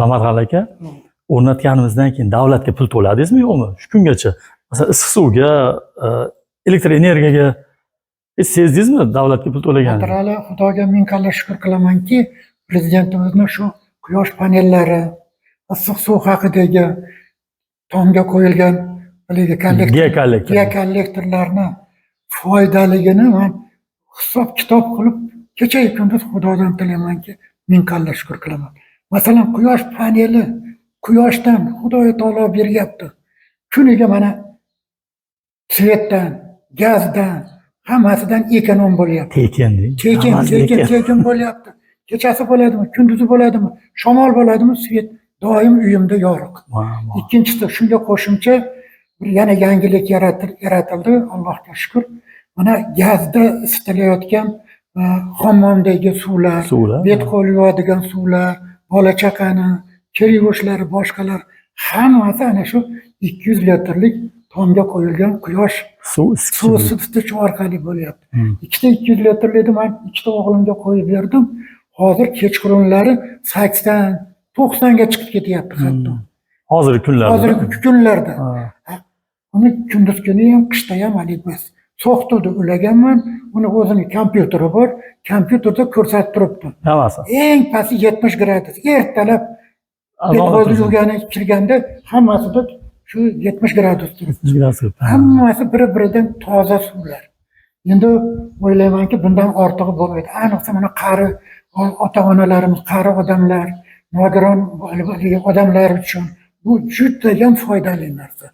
Mamatg'ali aka, o'rnatganimizdan keyin davlatga pul to'ladingizmi yo'qmi? Shu kungacha. Masalan, issiq suvga, elektr energiyaga sezdingizmi davlatga pul to'laganini? Matrali Xudoga ming qancha shukr qilamanki, prezidentimizning shu quyosh panellari, issiq suv haqidagi tomga qo'yilgan geokollektorlarni foydaligini men hisob kitob qilib kecha kunduz Xudodan tilaymanki, ming qancha shukr qilaman. Masalan, quyosh paneli quyoshdan Xudoy taolo beryapti. Kuniga mana svetdan, gazdan, hammasidan ekonom bo'lyapti. Tekin bo'lyapti. Kechasi bo'ladimi, kunduzi bo'ladimi, shamol bo'ladimi, svet doim uyimda yoriq. Ikkinchisi, shunga qo'shimcha yana yangilik yaratildi, Allohga shukr. Mana gazda isitilayotgan hammomdagi suvlar, bet qo'l yuvadigan suvlar, bola chaqani, kir yuvishlari, boshqalar hammasi ana shu 200 litrlik tomga qo'yilgan quyosh suv isitish orqali bo'lyapti. Ikkita 200 litrlikni men ikkita o'g'limga qo'yib berdim. Hozir kechqurunlari 80-90 ga chiqib ketyapti hatto. Hozirgi kunlarda. Uni kunduz kuni ham, qishda ham bas. So'xtirda ulaganman, uni o'zini kompyuteri bor, kompyuterda ko'rsatib turibdi. Eng pasti 70 gradus. Ertalab betvozni yuvgani kirganda hammasida shu 70 gradus turibdi. Hammasi bir-biridan toza suvlar. Endi o'ylaymanki, bundan ortig'i bo'lmaydi. Ayniqsa mana qari ota-onalarimiz, qari odamlar, nogiron odamlar uchun bu judayam foydali narsa.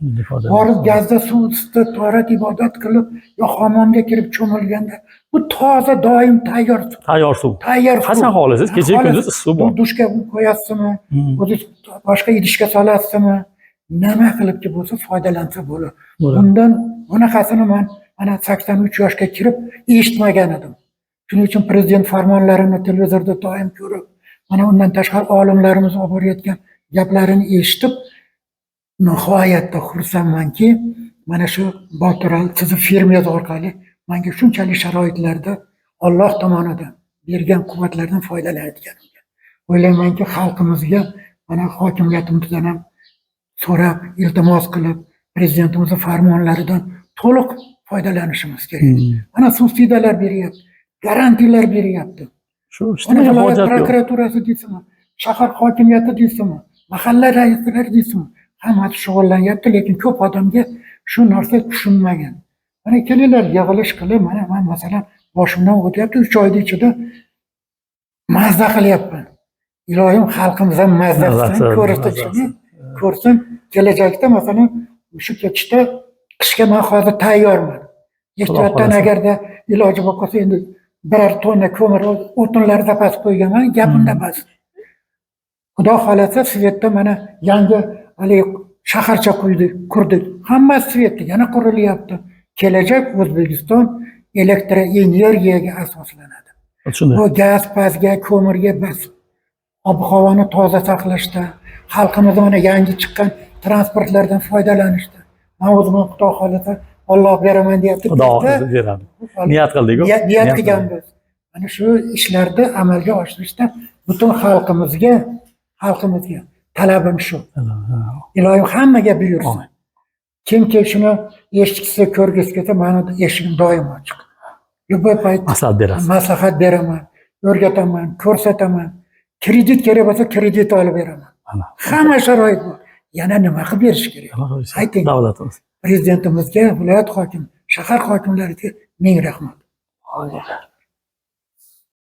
Borib gazda suv isitib, torat ibodat qilib, yo hammomga kirib cho'milganda bu toza, doim tayyor suv. Qachon xohlasangiz, kecha kunduz suv bor. Dushga qo'yasizmi, o'zingiz boshqa idishga solasizmi, nima qilibki bo'lsa foydalansa bo'ladi. Bundan bunaqasini men mana 83 yoshga kirib eshitmagan edim. Shuning uchun prezident farmonlarini televizorda doim ko'rib, mana undan tashqari olimlarimiz olib borayotgan gaplarini eshitib, nihoyatda xursandmanki, mana shu Botural sizni firmangiz orqali menga shunchalik sharoitlarda Alloh tomonidan bergan quvvatlardan foydalanayotganimga. O'ylaymanki, xalqimizga mana hokimiyatimizdan ham so'rab, iltimos qilib, prezidentimizning farmonlaridan to'liq foydalanishimiz kerak. Mana subsidiyalar beryapti, garantiyalar beryapti. Shu viloyat prokuraturasi deysizmi, shahar hokimiyati deysizmi, mahalla raislari deysizmi, hammasi shug'ullanyapti, lekin ko'p odamga shu narsa tushunmagan. Mana kelinglar yig'ilish qilib, mana men masalan boshimdan o'tyapti, 3 oyning ichida mazza qilyapman. Iloyim xalqimiz ham mazza qilsin, ko'rsin, kelajakda masalan shu ketishda qishga men hozir tayyorman. Ehtiyotdan agarda iloji bo'lib qolsa, endi biror tonna ko'mir o'tinlar zapasi qo'yganman, gapimda bas. Xudo xolasa svetda mana yangi shaharcha qurdik. Hammasi svetda yana qurilyapti. Kelajak O'zbekiston elektroenergiyaga asoslanadi. Bu gaz, pazga, ko'mirga bas. Ob-havoni toza saqlashda, xalqimiz mana yangi chiqqan transportlardan foydalanishda. Men o'zim Xudo xolasa Alloh beraman deyapti. Xudo beradi. Niyat qildik-ku. Niyat qilganmiz. Mana shu ishlarni amalga oshirishda butun xalqimizga talabim shu. Iloyim hammaga buyursin. Kimki shuni eshitsa, ko'rgisi kelsa, meni eshigim doim ochiq. Yo'q payt maslahat beraman, o'rgataman, ko'rsataman. Kredit kerak bo'lsa, kredit olib beraman. Hamma sharoit bor. Yana nima qilib berish kerak? Ayting. Davlatimiz, prezidentimizga, viloyat hokimi, shahar hokimlariga ming rahmat.